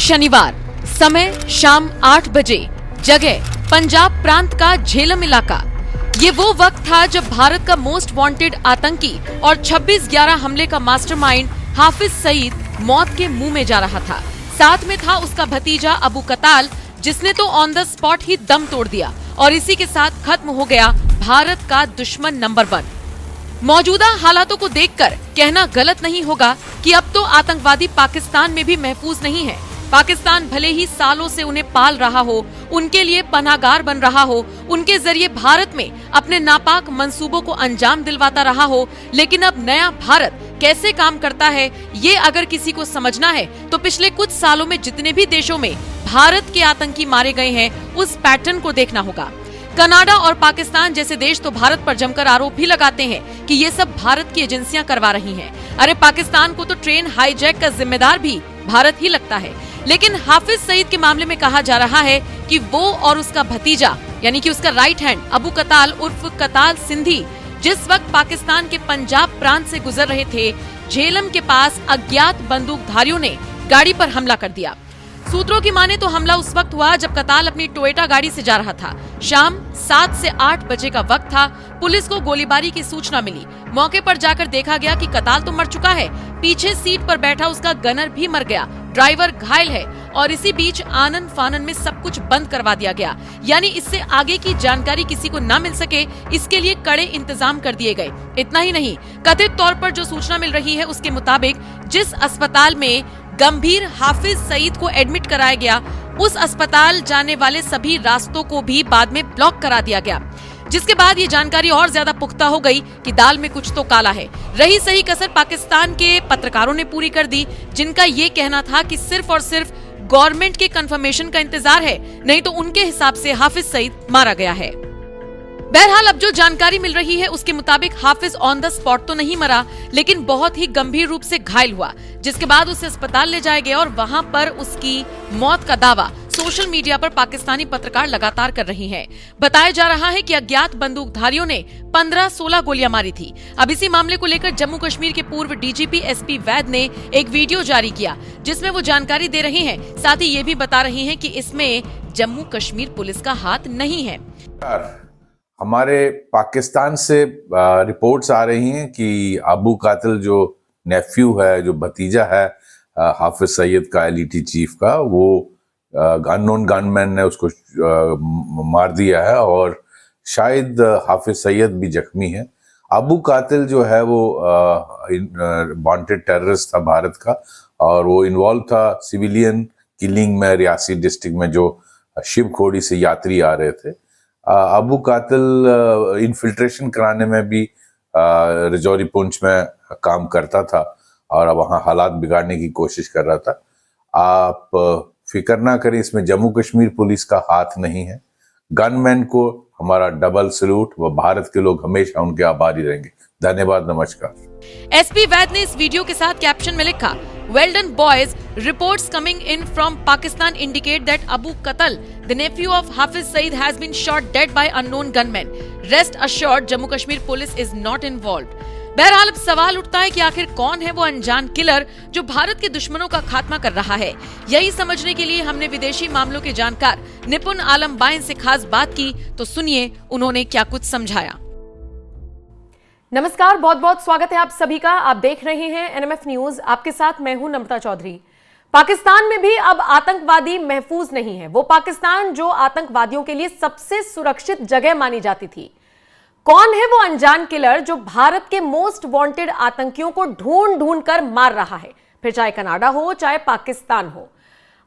शनिवार, समय शाम 8 बजे, जगह पंजाब प्रांत का झेलम इलाका। ये वो वक्त था जब भारत का मोस्ट वांटेड आतंकी और 26/11 हमले का मास्टरमाइंड हाफिज सईद मौत के मुंह में जा रहा था। साथ में था उसका भतीजा अबू कताल, जिसने तो ऑन द स्पॉट ही दम तोड़ दिया और इसी के साथ खत्म हो गया भारत का दुश्मन नंबर 1। मौजूदा हालातों को देखकर कहना गलत नहीं होगा कि अब तो आतंकवादी पाकिस्तान में भी महफूज नहीं है। पाकिस्तान भले ही सालों से उन्हें पाल रहा हो, उनके लिए पनाहगार बन रहा हो, उनके जरिए भारत में अपने नापाक मंसूबों को अंजाम दिलवाता रहा हो, लेकिन अब नया भारत कैसे काम करता है, ये अगर किसी को समझना है तो पिछले कुछ सालों में जितने भी देशों में भारत के आतंकी मारे गए हैं, उस पैटर्न को देखना होगा। कनाडा और पाकिस्तान जैसे देश तो भारत पर जमकर आरोप भी लगाते हैं कि ये सब भारत की एजेंसियां करवा रही हैं। अरे पाकिस्तान को तो ट्रेन हाईजैक का जिम्मेदार भी भारत ही लगता है। लेकिन हाफिज सईद के मामले में कहा जा रहा है कि वो और उसका भतीजा यानी कि उसका राइट हैंड अबू कताल उर्फ कताल सिंधी जिस वक्त पाकिस्तान के पंजाब प्रांत से गुजर रहे थे, झेलम के पास अज्ञात बंदूकधारियों ने गाड़ी पर हमला कर दिया। सूत्रों की माने तो हमला उस वक्त हुआ जब कताल अपनी टोयोटा गाड़ी से जा रहा था। शाम 7 से 8 बजे का वक्त था। पुलिस को गोलीबारी की सूचना मिली। मौके पर जाकर देखा गया कि कताल तो मर चुका है, पीछे सीट पर बैठा उसका गनर भी मर गया, ड्राइवर घायल है और इसी बीच आनन फानन में सब कुछ बंद करवा दिया गया। यानी इससे आगे की जानकारी किसी को न मिल सके, इसके लिए कड़े इंतजाम कर दिए गए। इतना ही नहीं, कथित तौर पर जो सूचना मिल रही है उसके मुताबिक जिस अस्पताल में गंभीर हाफिज सईद को एडमिट कराया गया, उस अस्पताल जाने वाले सभी रास्तों को भी बाद में ब्लॉक करा दिया गया, जिसके बाद ये जानकारी और ज्यादा पुख्ता हो गई कि दाल में कुछ तो काला है। रही सही कसर पाकिस्तान के पत्रकारों ने पूरी कर दी, जिनका ये कहना था कि सिर्फ और सिर्फ गवर्नमेंट के कंफर्मेशन का इंतजार है, नहीं तो उनके हिसाब से हाफिज सईद मारा गया है। बहरहाल अब जो जानकारी मिल रही है उसके मुताबिक हाफिज ऑन द स्पॉट तो नहीं मरा, लेकिन बहुत ही गंभीर रूप से घायल हुआ, जिसके बाद उसे अस्पताल ले जाया गया और वहां पर उसकी मौत का दावा सोशल मीडिया पर पाकिस्तानी पत्रकार लगातार कर रही हैं। बताया जा रहा है कि अज्ञात बंदूकधारियों ने 15-16 गोलियां मारी थी। अब इसी मामले को लेकर जम्मू कश्मीर के पूर्व डीजीपी एसपी वैद ने एक वीडियो जारी किया, जिसमें वो जानकारी दे रहे हैं। साथ ही ये भी बता रहे हैं कि इसमें जम्मू कश्मीर पुलिस का हाथ नहीं है। हमारे पाकिस्तान से रिपोर्ट्स आ रही हैं कि अबू कातिल जो नेफ्यू है, जो भतीजा है हाफिज सईद का, एलईटी चीफ का, वो अननोन गनमैन ने उसको मार दिया है और शायद हाफिज सईद भी जख्मी है। अबू कातिल जो है वो वांटेड टेररिस्ट था भारत का और वो इन्वॉल्व था सिविलियन किलिंग में रियासी डिस्ट्रिक्ट में, जो शिव खोड़ी से यात्री आ रहे थे। अबू कातिल इन्फिल्ट्रेशन कराने में भी रजौरी पुंछ में काम करता था और वहाँ हालात बिगाड़ने की कोशिश कर रहा था। आप फिक्र ना करें, इसमें जम्मू कश्मीर पुलिस का हाथ नहीं है। गनमैन को हमारा डबल सैल्यूट, व भारत के लोग हमेशा उनके आभारी रहेंगे। धन्यवाद, नमस्कार। एसपी वैद ने इस वीडियो के साथ कैप्शन में लिखा, Well done boys, reports coming in from Pakistan indicate that Abu Qatal, the nephew of Hafiz Saeed, has been shot dead by unknown gunmen. Rest assured, Jammu Kashmir police is not involved. बहरहाल अब सवाल उठता है कि आखिर कौन है वो अनजान किलर जो भारत के दुश्मनों का खात्मा कर रहा है। यही समझने के लिए हमने विदेशी मामलों के जानकार निपुण आलम बाइन से खास बात की, तो सुनिए उन्होंने क्या कुछ समझाया। नमस्कार, बहुत बहुत स्वागत है आप सभी का। आप देख रहे हैं एनएमएफ न्यूज, आपके साथ मैं हूं नम्रता चौधरी। पाकिस्तान में भी अब आतंकवादी महफूज नहीं है। वो पाकिस्तान जो आतंकवादियों के लिए सबसे सुरक्षित जगह मानी जाती थी। कौन है वो अनजान किलर जो भारत के मोस्ट वांटेड आतंकियों को ढूंढ ढूंढ कर मार रहा है, फिर चाहे कनाडा हो चाहे पाकिस्तान हो।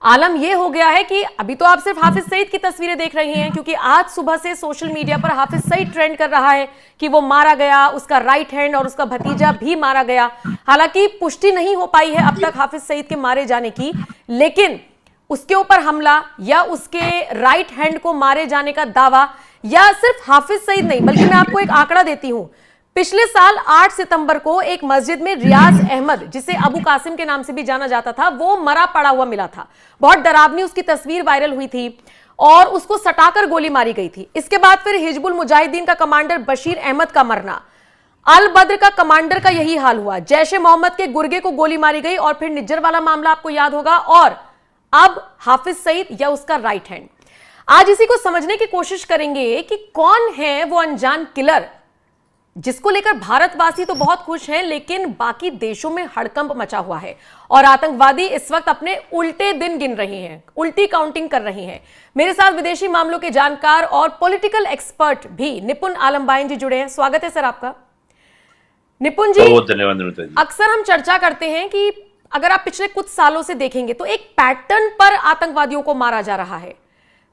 आलम यह हो गया है कि अभी तो आप सिर्फ हाफिज सईद की तस्वीरें देख रहे हैं, क्योंकि आज सुबह से सोशल मीडिया पर हाफिज सईद ट्रेंड कर रहा है कि वो मारा गया, उसका राइट हैंड और उसका भतीजा भी मारा गया। हालांकि पुष्टि नहीं हो पाई है अब तक हाफिज सईद के मारे जाने की, लेकिन उसके ऊपर हमला या उसके राइट हैंड को मारे जाने का दावा, या सिर्फ हाफिज सईद नहीं बल्कि मैं आपको एक आंकड़ा देती हूं। पिछले साल 8 सितंबर को एक मस्जिद में रियाज अहमद, जिसे अबू कासिम के नाम से भी जाना जाता था, वो मरा पड़ा हुआ मिला था। बहुत डरावनी उसकी तस्वीर वायरल हुई थी और उसको सटाकर गोली मारी गई थी। इसके बाद फिर हिजबुल मुजाहिदीन का कमांडर बशीर अहमद का मरना, अल बद्र का कमांडर का यही हाल हुआ, जैश ए मोहम्मद के गुर्गे को गोली मारी गई और फिर निज्जर वाला मामला आपको याद होगा, और अब हाफिज सईद या उसका राइट हैंड। आज इसी को समझने की कोशिश करेंगे कि कौन है वो अनजान किलर जिसको लेकर भारतवासी तो बहुत खुश हैं, लेकिन बाकी देशों में हड़कंप मचा हुआ है और आतंकवादी इस वक्त अपने उल्टे दिन गिन रहे हैं, उल्टी काउंटिंग कर रहे हैं। मेरे साथ विदेशी मामलों के जानकार और पॉलिटिकल एक्सपर्ट भी निपुण आलमबाइन जी जुड़े हैं। स्वागत है सर आपका। निपुण जी, बहुत धन्यवाद। अक्सर हम चर्चा करते हैं कि अगर आप पिछले कुछ सालों से देखेंगे तो एक पैटर्न पर आतंकवादियों को मारा जा रहा है।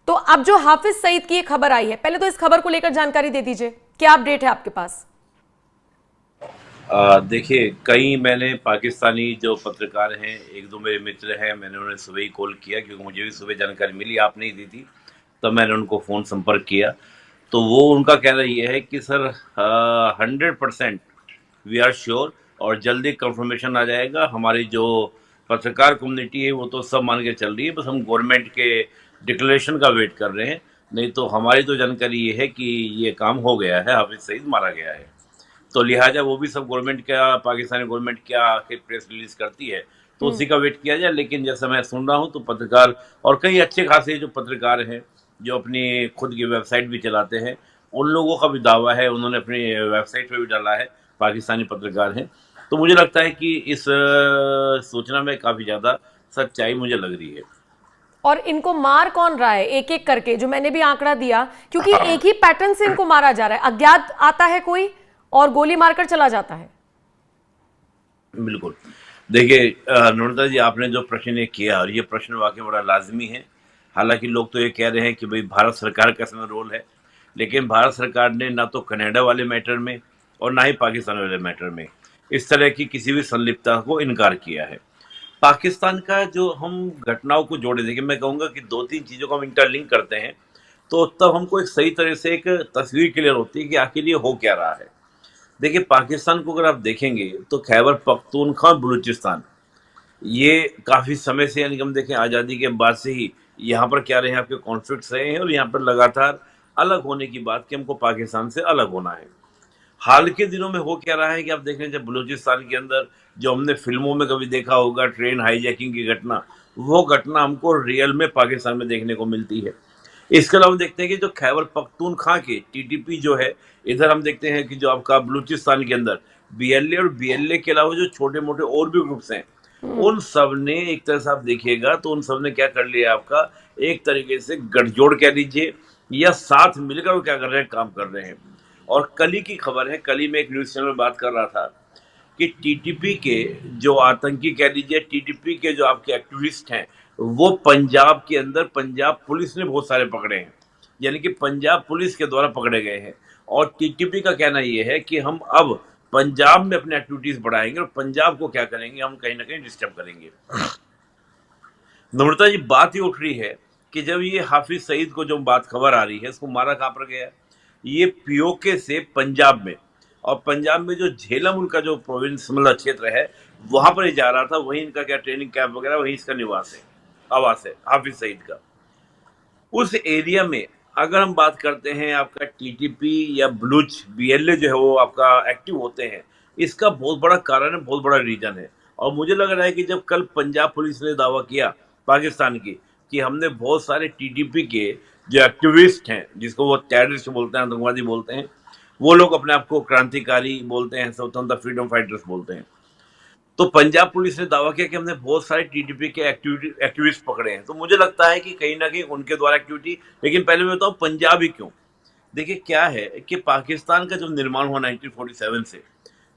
तो अब जो हाफिज सईद की एक खबर आई है, पहले तो इस खबर को लेकर जानकारी दे दीजिए, क्या अपडेट है आपके पास? देखिए, कई मैंने पाकिस्तानी जो पत्रकार हैं, एक दो मेरे मित्र हैं, मैंने उन्हें सुबह ही कॉल किया क्योंकि मुझे भी सुबह जानकारी मिली, आप नहीं दी थी, तब मैंने उनको फ़ोन संपर्क किया। तो वो उनका कहना ये है कि सर 100% वी आर श्योर और जल्दी कंफर्मेशन आ जाएगा। हमारी जो पत्रकार कम्युनिटी है वो तो सब मान के चल रही है, बस हम गवर्नमेंट के डिक्लेरेशन का वेट कर रहे हैं। नहीं तो हमारी तो जानकारी ये है कि ये काम हो गया है, हाफिज सईद मारा गया है। तो लिहाजा वो भी सब गवर्नमेंट का, पाकिस्तानी गवर्नमेंट क्या प्रेस रिलीज करती है तो उसी का वेट किया जाए। लेकिन जैसा मैं सुन रहा हूँ तो पत्रकार और कई अच्छे खासे जो पत्रकार हैं जो अपनी खुद की वेबसाइट भी चलाते हैं, उन लोगों का भी दावा है, उन्होंने अपनी वेबसाइट पे भी डाला है, पाकिस्तानी पत्रकार हैं। तो मुझे लगता है कि इस सूचना में काफ़ी ज़्यादा सच्चाई मुझे लग रही है। और इनको मार कौन रहा है एक एक करके, जो मैंने भी आंकड़ा दिया, क्योंकि एक ही पैटर्न से इनको मारा जा रहा है। अज्ञात आता है कोई और गोली मारकर चला जाता है। बिल्कुल, देखिए नम्रता जी, आपने जो प्रश्न ये किया और ये प्रश्न वाकई बड़ा लाजमी है। हालांकि लोग तो ये कह रहे हैं कि भाई भारत सरकार का इसमें रोल है, लेकिन भारत सरकार ने ना तो कनाडा वाले मैटर में और ना ही पाकिस्तान वाले मैटर में इस तरह की किसी भी संलिप्तता को इनकार किया है। पाकिस्तान का जो हम घटनाओं को जोड़े, देखिए मैं कहूँगा कि दो तीन चीज़ों को हम इंटरलिंक करते हैं तो तब हमको एक सही तरह से एक तस्वीर क्लियर होती है कि आखिर ये हो क्या रहा है। देखिए, पाकिस्तान को अगर आप देखेंगे तो खैबर पख्तूनख्वा, बलूचिस्तान, ये काफ़ी समय से, यानी कि हम देखें आज़ादी के बाद से ही यहाँ पर क्या रहे हैं, आपके कॉन्फ्लिक्ट्स रहे हैं और यहाँ पर लगातार अलग होने की बात कि हमको पाकिस्तान से अलग होना है। हाल के दिनों में हो क्या रहा है कि आप देख रहे हैं जब बलूचिस्तान के अंदर जो हमने फिल्मों में कभी देखा होगा ट्रेन हाईजैकिंग की घटना, वो घटना हमको रियल में पाकिस्तान में देखने को मिलती है। इसके अलावा देखते हैं कि जो खैबर पख्तूनख्वा के टीटीपी जो है, इधर हम देखते हैं कि जो आपका बलूचिस्तान के अंदर बीएलए और बीएलए के अलावा जो छोटे मोटे और भी ग्रुप्स हैं, उन सब ने एक तरह से आप देखिएगा तो उन सब ने क्या कर लिया, आपका एक तरीके से गठजोड़ कह लीजिए या साथ मिलकर वो क्या कर रहे हैं, काम कर रहे हैं। और कल ही की खबर है, कल ही मैं एक न्यूज़ चैनल में बात कर रहा था कि टीटीपी के जो आतंकी कह लीजिए, टीटीपी के जो आपके एक्टिविस्ट हैं, वो पंजाब के अंदर पंजाब पुलिस ने बहुत सारे पकड़े हैं, यानी कि पंजाब पुलिस के द्वारा पकड़े गए हैं। और टीटीपी का कहना ये है कि हम अब पंजाब में अपने एक्टिविटीज बढ़ाएंगे और पंजाब को क्या करेंगे, हम कहीं ना कहीं डिस्टर्ब करेंगे। नम्रता जी, बात ही उठ रही है कि जब ये हाफिज सईद को जो बात खबर आ रही है, इसको मारा कहाँ पर गया, ये पीओके से पंजाब में, और पंजाब में जो झेलम उनका जो प्रोविंस मतलब क्षेत्र है, वहां पर ही जा रहा था, वहीं इनका क्या ट्रेनिंग कैंप वगैरह, वहीं इसका निवास है, आवास है हाफिज सईद का। उस एरिया में अगर हम बात करते हैं आपका टीटीपी या बलूच बीएलए जो है वो आपका एक्टिव होते हैं, इसका बहुत बड़ा कारण है, बहुत बड़ा रीजन है। और मुझे लग रहा है कि जब कल पंजाब पुलिस ने दावा किया पाकिस्तान की कि हमने बहुत सारे टीटीपी के जो एक्टिविस्ट हैं, जिसको वो टेररिस्ट बोलते हैं, आतंकवादी बोलते हैं, वो लोग अपने आप को क्रांतिकारी बोलते हैं, स्वतंत्रता फ्रीडम फाइटर्स बोलते हैं, तो पंजाब पुलिस ने दावा किया कि हमने बहुत सारे टीटीपी के एक्टिविस्ट पकड़े हैं। तो मुझे लगता है कि कहीं ना कहीं उनके द्वारा एक्टिविटी, लेकिन पहले मैं बताऊँ पंजाब ही क्यों। देखिए क्या है कि पाकिस्तान का जब निर्माण हुआ 1947 से,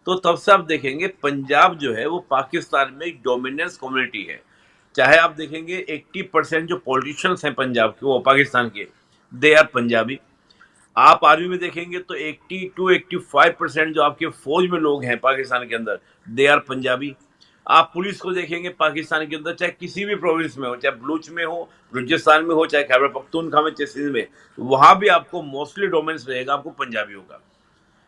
तो तब से आप देखेंगे पंजाब जो है वो पाकिस्तान में एक डोमिनेंस कम्युनिटी है। चाहे आप देखेंगे 80% जो पॉलिटिशियंस हैं पंजाब के, वो पाकिस्तान के, दे आर पंजाबी। आप आर्मी में देखेंगे तो 80 to 85% जो आपके फौज में लोग हैं पाकिस्तान के अंदर, दे आर पंजाबी। आप पुलिस को देखेंगे पाकिस्तान के अंदर, चाहे किसी भी प्रोविंस में हो, चाहे बलूच में हो, बलूचिस्तान में हो, चाहे खैबर पख्तूनख्वा में, चाहे सिंध में, वहाँ भी आपको मोस्टली डोमिनेंस रहेगा आपको पंजाबियों का।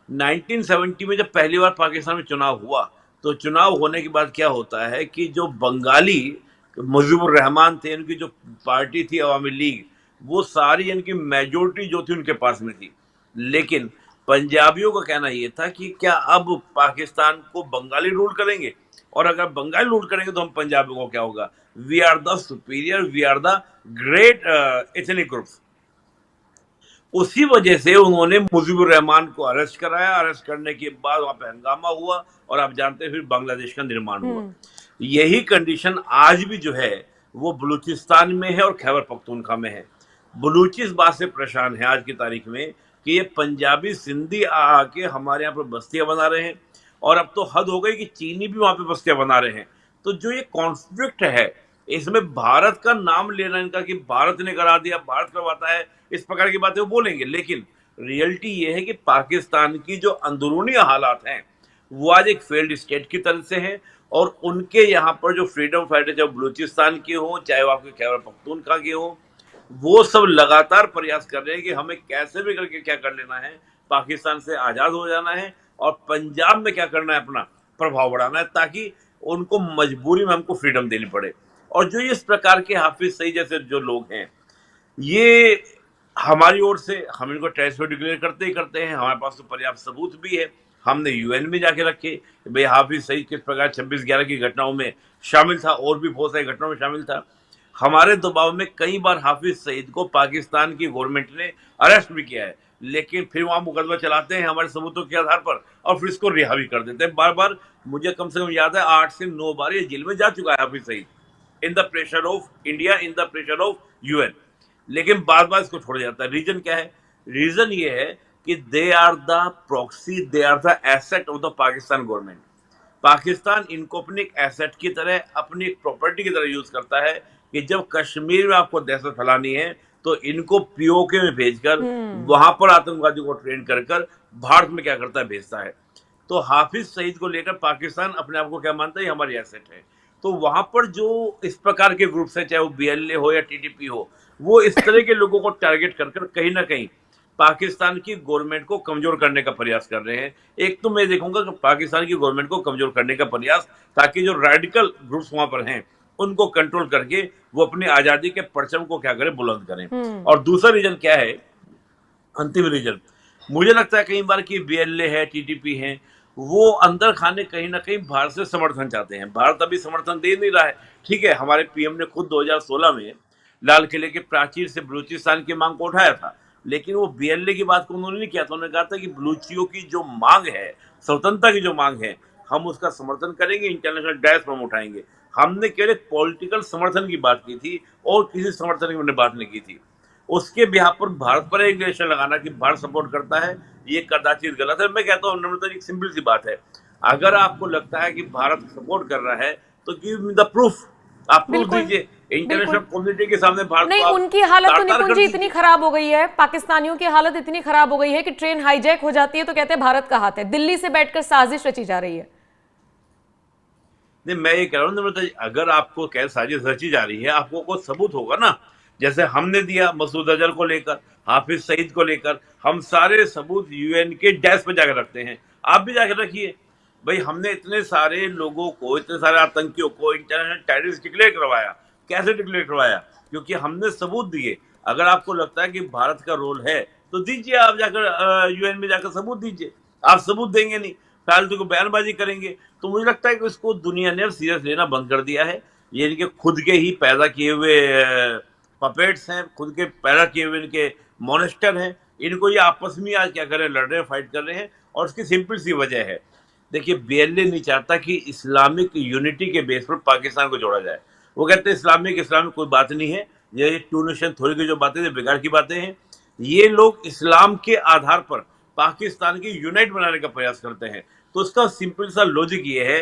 1970 में जब पहली बार पाकिस्तान में चुनाव हुआ, तो चुनाव होने के बाद क्या होता है कि जो बंगाली मुजीबुर रहमान थे, उनकी जो पार्टी थी अवामी लीग, वो सारी इनकी मेजोरिटी जो थी उनके पास में थी। लेकिन पंजाबियों का कहना ये था कि क्या अब पाकिस्तान को बंगाली रूल करेंगे, और अगर बंगाल लूट करेंगे तो हम पंजाबियों को क्या होगा? We are the superior, we are the great ethnic groups. उसी वजह से उन्होंने मुजीबुर रहमान को अरेस्ट कराया। अरेस्ट करने के बाद वहां पे हंगामा हुआ और आप जानते हैं फिर बांग्लादेश का निर्माण हुआ। यही कंडीशन आज भी जो है वो बलूचिस्तान में है और खैबर पख्तूनख्वा में है। बलूची इस बात से परेशान है आज की तारीख में कि ये पंजाबी सिंधी आके हमारे यहाँ पर बस्तियां बना रहे हैं, और अब तो हद हो गई कि चीनी भी वहां पे बस्तियां बना रहे हैं। तो जो ये कॉन्फ्लिक्ट है इसमें भारत का नाम लेना इनका कि भारत ने करा दिया, भारत करवाता है, इस प्रकार की बातें वो बोलेंगे, लेकिन रियलिटी ये है कि पाकिस्तान की जो अंदरूनी हालात हैं वो आज एक फेल्ड स्टेट की तरह से हैं, और उनके यहाँ पर जो फ्रीडम फाइटर चाहे बलूचिस्तान के हो चाहे वो आपके खैबर पख्तूनख्वा के हो, वो सब लगातार प्रयास कर रहे हैं कि हमें कैसे भी करके क्या कर लेना है, पाकिस्तान से आज़ाद हो जाना है और पंजाब में क्या करना है, अपना प्रभाव बढ़ाना है ताकि उनको मजबूरी में हमको फ्रीडम देनी पड़े। और जो इस प्रकार के हाफिज सईद जैसे जो लोग हैं, ये हमारी ओर से हम इनको टेररिस्ट डिक्लेयर करते ही करते हैं। हमारे पास तो पर्याप्त सबूत भी है, हमने यूएन में जाके रखे भाई हाफिज सईद किस प्रकार 26/11 की घटनाओं में शामिल था और भी बहुत सारी घटनाओं में शामिल था। हमारे दबाव में कई बार हाफिज सईद को पाकिस्तान की गवर्नमेंट ने अरेस्ट भी किया है, लेकिन फिर वहां मुकदमा चलाते हैं हमारे सबूतों के आधार पर और फिर इसको रिहा भी कर देते हैं बार बार। मुझे कम से कम याद है 8 से 9 बार ये जेल में जा चुका है Hafiz Saeed, in the pressure of India, in the pressure of UN, लेकिन बार बार इसको छोड़ा जाता है। रीजन क्या है? रीजन ये है कि they are the proxy, they are the asset of the Pakistan government. Pakistan इनको अपने एक एसेट की तरह, अपनी एक प्रॉपर्टी की तरह यूज करता है कि जब कश्मीर में आपको दहशत फैलानी है तो इनको पीओके में भेजकर वहां पर आतंकवादियों को ट्रेन कर भारत में क्या करता है, भेजता है। तो हाफिज सईद को लेकर पाकिस्तान अपने आप को क्या मानता है, हमारी एसेट है। तो वहां पर जो इस प्रकार के ग्रुप्स है, चाहे वो बीएलए हो या टीटीपी हो, वो इस तरह के लोगों को टारगेट कर कहीं ना कहीं पाकिस्तान की गवर्नमेंट को कमजोर करने का प्रयास कर रहे हैं। एक तो मैं देखूंगा कि पाकिस्तान की गवर्नमेंट को कमजोर करने का प्रयास, ताकि जो रेडिकल ग्रुप्स वहां पर हैं उनको कंट्रोल करके वो अपनी आजादी के परचम को क्या करें, बुलंद करें। और दूसरा रीजन क्या है, अंतिम रीजन, मुझे लगता है कई बार कि बीएलए है, टीटीपी है, वो अंदर खाने कहीं ना कहीं भारत से समर्थन चाहते हैं। भारत अभी समर्थन दे नहीं रहा है। ठीक है, हमारे पीएम ने खुद 2016 में लाल किले के प्राचीर से बलूचिस्तान की मांग को उठाया था, लेकिन वो बीएलए की बात को उन्होंने नहीं किया था। उन्होंने कहा था कि बलूचियों की जो मांग है, स्वतंत्रता की जो मांग है, हम उसका समर्थन करेंगे, इंटरनेशनल डायस पर हम उठाएंगे। हमने केवल पॉलिटिकल समर्थन की बात की थी और किसी समर्थन की हमने बात नहीं की थी। उसके बिहाफ पर भारत पर एक रिलेशन लगाना कि भारत सपोर्ट करता है, ये कदाचित गलत है। मैं कहता हूँ नम्रता, एक सिंपल सी बात है, अगर आपको लगता है कि भारत सपोर्ट कर रहा है तो गिव मी द प्रूफ, आप प्रूफ दीजिए इंटरनेशनल कम्युनिटी के सामने। भारत नहीं, उनकी हालत तो निपुण जी इतनी खराब हो गई है, पाकिस्तानियों की हालत इतनी खराब हो गई है कि ट्रेन हाईजैक हो जाती है तो कहते हैं भारत का हाथ है, दिल्ली से बैठकर साजिश रची जा रही है। नहीं, मैं ये कह रहा हूँ नम्रता जी, अगर आपको क्या साजिश रची जा रही है, आपको कोई सबूत होगा ना, जैसे हमने दिया मसूद अजहर को लेकर, हाफिज सईद को लेकर, हम सारे सबूत यूएन के डैश पे जाकर रखते हैं। आप भी जाकर रखिए भाई, हमने इतने सारे लोगों को, इतने सारे आतंकियों को इंटरनेशनल टेररिस्ट डिक्लेयर करवाया। कैसे डिक्लेयर करवाया? क्योंकि हमने सबूत दिए। अगर आपको लगता है कि भारत का रोल है तो दीजिए, आप जाकर यूएन में जाकर सबूत दीजिए। आप सबूत देंगे नहीं, फालतू को बयानबाजी करेंगे, तो मुझे लगता है कि इसको दुनिया ने सीरियस लेना बंद कर दिया है। ये इनके खुद के ही पैदा किए हुए पपेट्स हैं, खुद के पैदा किए हुए इनके मॉनेस्टर हैं। इनको ये आपस में आज क्या कर रहे हैं, लड़ रहे हैं, फाइट कर रहे हैं। और उसकी सिंपल सी वजह है, देखिए बीएलए नहीं चाहता कि इस्लामिक यूनिटी के बेस पर पाकिस्तान को जोड़ा जाए। वो कहते हैं इस्लामिक कोई बात नहीं है, ये टू नेशन थ्योरी की जो बातें बेकार की बातें हैं। ये लोग इस्लाम के आधार पर पाकिस्तान की यूनाइट बनाने का प्रयास करते हैं। तो उसका सिंपल सा लॉजिक ये है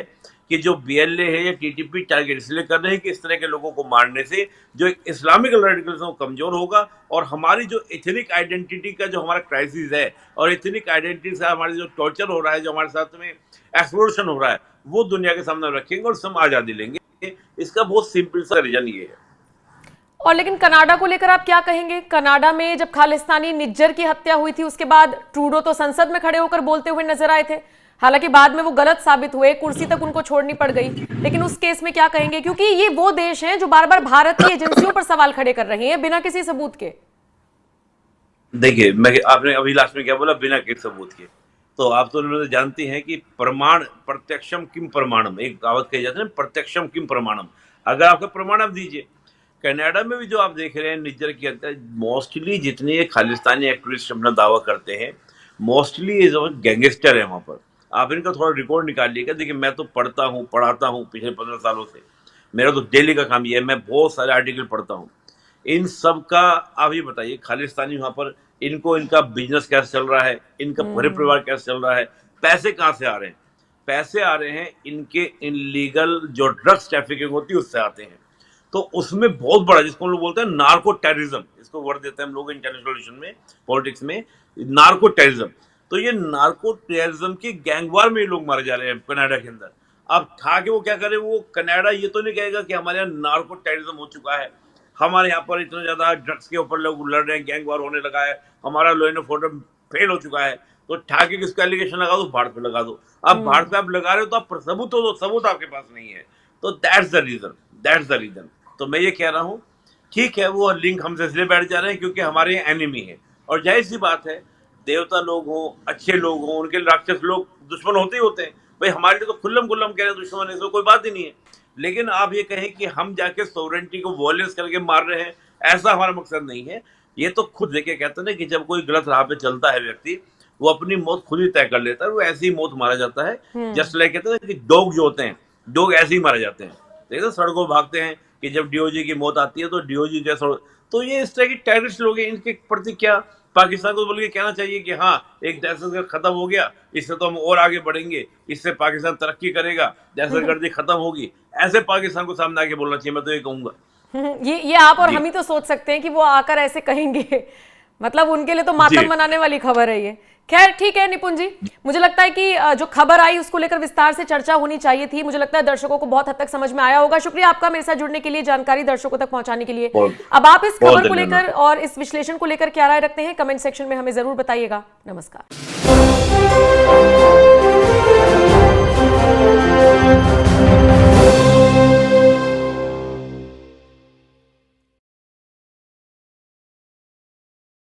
कि जो बीएलए है या टीटीपी टारगेट इसलिए कर रहे हैं कि इस तरह के लोगों को मारने से जो इस्लामिक रेडिकलिज्म कमजोर होगा, और हमारी जो एथनिक आइडेंटिटी का जो हमारा क्राइसिस है, और एथनिक आइडेंटिटी से हमारे जो टॉर्चर हो रहा है, जो हमारे साथ में एक्सप्लोरेशन हो रहा है, वो दुनिया के सामने रखेंगे और हम आज़ादी लेंगे। इसका बहुत सिंपल सा रीजन ये है। और लेकिन कनाडा को लेकर आप क्या कहेंगे? कनाडा में जब खालिस्तानी निज्जर की हत्या हुई थी उसके बाद ट्रूडो तो संसद में खड़े होकर बोलते हुए नजर आए थे, हालांकि बाद में वो गलत साबित हुए, कुर्सी तक उनको छोड़नी पड़ गई। लेकिन उस केस में क्या कहेंगे, क्योंकि ये वो देश हैं जो बार बार भारत की एजेंसियों पर सवाल खड़े कर रहे हैं बिना किसी सबूत के। देखिए, मैं आपने अभी लास्ट में क्या बोला, बिना किसी सबूत के, तो आप तो उन्होंने जानती हैं कि प्रमाण प्रत्यक्षम किम प्रमाणम, एक कहावत कही जाती है ना, प्रत्यक्षम किम प्रमाणम। अगर आपका प्रमाण आप दीजिए। कनाडा में भी जो आप देख रहे हैं निज्जर की हत्या, मोस्टली जितने ये खालिस्तानी एक्टिविस्ट अपना दावा करते हैं, मोस्टली ये जो गैंगस्टर है वहाँ पर। आप इनका थोड़ा रिकॉर्ड निकालिएगा। देखिए, मैं तो पढ़ता हूँ पढ़ाता हूँ पिछले 15 सालों से, मेरा तो डेली का काम ये है, मैं बहुत सारे आर्टिकल पढ़ता हूँ। इन सब का आप ये बताइए, खालिस्तानी वहाँ पर इनको इनका बिजनेस कैसे चल रहा है, इनका पूरे परिवार कैसे चल रहा है, पैसे कहाँ से आ रहे हैं? पैसे आ रहे हैं इनके इनलीगल जो ड्रग्स ट्रैफिकिंग होती है उससे आते हैं। तो उसमें बहुत बड़ा, जिसको हम लोग बोलते हैं नार्को टेररिज्म, इसको वर्ड देते हैं हम लोग इंटरनेशनल रिलेशन में, पॉलिटिक्स में, नार्को टेररिज्म। तो ये नार्को टेररिज्म की गैंगवार में ये लोग मारे जा रहे हैं कनाडा के अंदर। अब था कि वो क्या करे, वो कनाडा ये तो नहीं कहेगा कि हमारे यहाँ नार्को टेररिज्म हो चुका है, हमारे यहाँ पर इतना ज्यादा ड्रग्स के ऊपर लोग लड़ रहे हैं, गैंग वार होने लगा है, हमारा लॉ एंड ऑर्डर फेल हो चुका है, तो ठाके किसका एलिगेशन लगा दो, भारत पे लगा दो। अब भारत पे आप लगा रहे हो तो आप सबूत हो, सबूत आपके पास नहीं है। तो दैट्स द रीजन। तो मैं ये कह रहा हूँ, ठीक है, वो लिंक हमसे इसलिए बैठ जा रहे हैं क्योंकि हमारे यहाँ एनिमी है। और जाहिर सी बात है, देवता लोग हों, अच्छे लोग हों, उनके राक्षस लोग दुश्मन होते ही होते हैं। भाई हमारे लिए तो खुल्लम खुल्लम कह रहे हैं दुश्मन है, इसमें कोई बात ही नहीं है। लेकिन आप ये कहें कि हम जाके सॉवरेनिटी को वॉयलेंस करके मार रहे हैं, ऐसा हमारा मकसद नहीं है। ये तो खुद देखिए कहते हैं ना कि जब कोई गलत राह पे चलता है व्यक्ति, वो अपनी मौत खुद ही तय कर लेता है, वो ऐसी ही मौत मारा जाता है। जस्ट लाइक कहते हैं कि डॉग जो होते हैं, डॉग ऐसे ही मारे जाते हैं, देखिए सड़कों भागते हैं कि जब डीओजी की मौत आती है तो डीओजी जैसा। तो ये इस तरह की टेररिस्ट लोग हैं, इनके प्रति क्या पाकिस्तान को बोल के कहना चाहिए कि हाँ एक दहशतगर्द खत्म हो गया, इससे तो हम और आगे बढ़ेंगे, इससे पाकिस्तान तरक्की करेगा, दहशतगर्दी खत्म होगी, ऐसे पाकिस्तान को सामने आके बोलना चाहिए, मैं तो ये कहूंगा। ये आप और हम ही तो सोच सकते हैं कि वो आकर ऐसे कहेंगे, मतलब उनके लिए तो मातम मनाने वाली खबर है ये। खैर ठीक है निपुण जी, मुझे लगता है कि जो खबर आई उसको लेकर विस्तार से चर्चा होनी चाहिए थी। मुझे लगता है दर्शकों को बहुत हद तक समझ में आया होगा। शुक्रिया आपका मेरे साथ जुड़ने के लिए, जानकारी दर्शकों तक पहुंचाने के लिए। अब आप इस खबर को लेकर और इस विश्लेषण को लेकर क्या राय रखते हैं, कमेंट सेक्शन में हमें जरूर बताइएगा। नमस्कार।